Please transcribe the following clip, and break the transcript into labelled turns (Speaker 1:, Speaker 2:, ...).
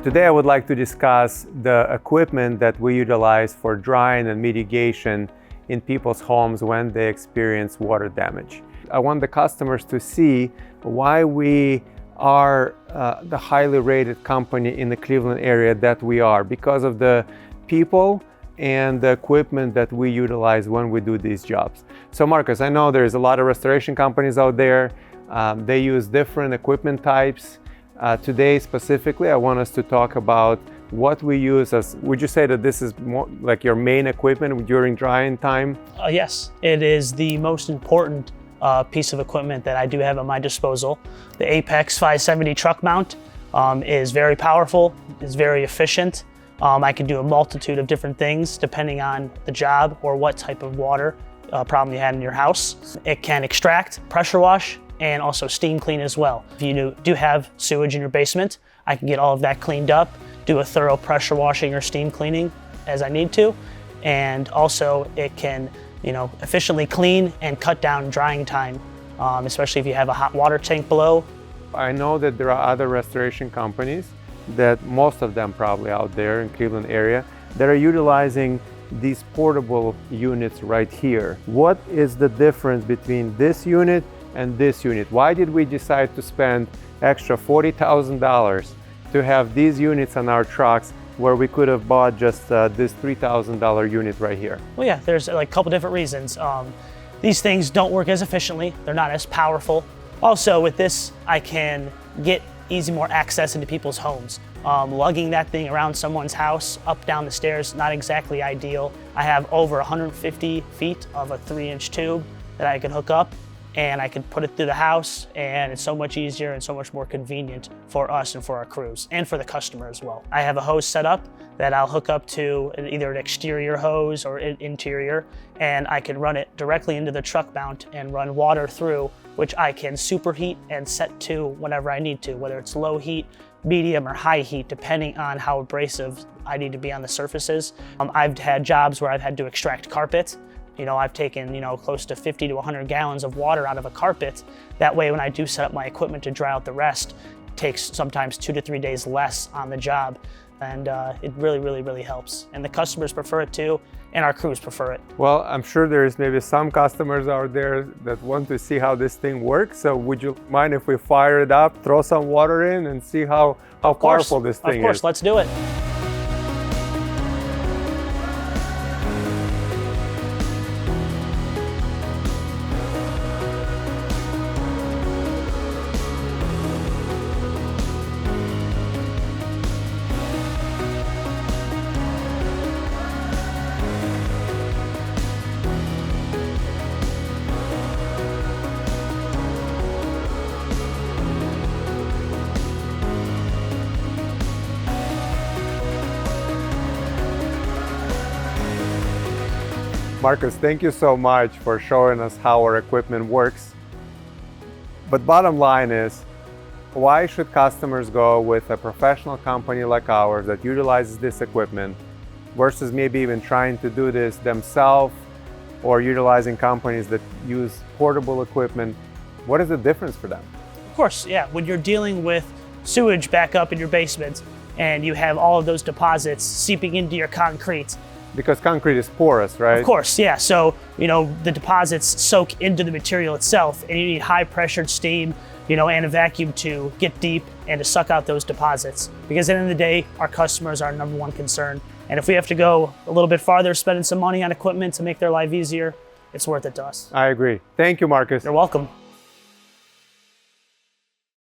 Speaker 1: Today I would like to discuss the equipment that we utilize for drying and mitigation in people's homes when they experience water damage. I want the customers to see why we are the highly rated company in the Cleveland area that we are, because of the people and the equipment that we utilize when we do these jobs. So Marcus, I know there's a lot of restoration companies out there. They use different equipment types. Today specifically, I want us to talk about what we use as, would you say that this is more like your main equipment during drying time?
Speaker 2: Yes, it is the most important piece of equipment that I do have at my disposal. The Apex 570 truck mount is very powerful, is very efficient. I can do a multitude of different things depending on the job or what type of water problem you had in your house. It can extract, pressure wash, and also steam clean as well. If you do have sewage in your basement, I can get all of that cleaned up, do a thorough pressure washing or steam cleaning as I need to, and also it can, efficiently clean and cut down drying time, especially if you have a hot water tank below.
Speaker 1: I know that there are other restoration companies, that most of them probably out there in Cleveland area, that are utilizing these portable units right here. What is the difference between this unit and this unit? Why did we decide to spend extra $40,000 to have these units on our trucks where we could have bought just this $3,000 unit right here?
Speaker 2: Well, yeah, there's like a couple different reasons. These things don't work as efficiently. They're not as powerful. Also with this, I can get more access into people's homes. Lugging that thing around someone's house, up, down the stairs, not exactly ideal. I have over 150 feet of a 3-inch tube that I can hook up, and I can put it through the house, and it's so much easier and so much more convenient for us and for our crews and for the customer as well. I have a hose set up that I'll hook up to either an exterior hose or an interior, and I can run it directly into the truck mount and run water through, which I can superheat and set to whenever I need to, whether it's low heat, medium, or high heat, depending on how abrasive I need to be on the surfaces. I've had jobs where I've had to extract carpet. I've taken, close to 50 to 100 gallons of water out of a carpet. That way, when I do set up my equipment to dry out the rest, it takes sometimes 2 to 3 days less on the job. And it really, really, really helps. And the customers prefer it too, and our crews prefer it.
Speaker 1: Well, I'm sure there's maybe some customers out there that want to see how this thing works. So would you mind if we fire it up, throw some water in, and see how powerful this thing is?
Speaker 2: Of course, let's do it.
Speaker 1: Marcus, thank you so much for showing us how our equipment works. But bottom line is, why should customers go with a professional company like ours that utilizes this equipment versus maybe even trying to do this themselves or utilizing companies that use portable equipment? What is the difference for them?
Speaker 2: Of course, yeah. When you're dealing with sewage back up in your basement and you have all of those deposits seeping into your concrete.
Speaker 1: Because concrete is porous, right?
Speaker 2: Of course, yeah. So, the deposits soak into the material itself, and you need high pressured steam, and a vacuum to get deep and to suck out those deposits. Because at the end of the day, our customers are our number one concern. And if we have to go a little bit farther, spending some money on equipment to make their life easier, it's worth it to us.
Speaker 1: I agree. Thank you, Marcus.
Speaker 2: You're welcome.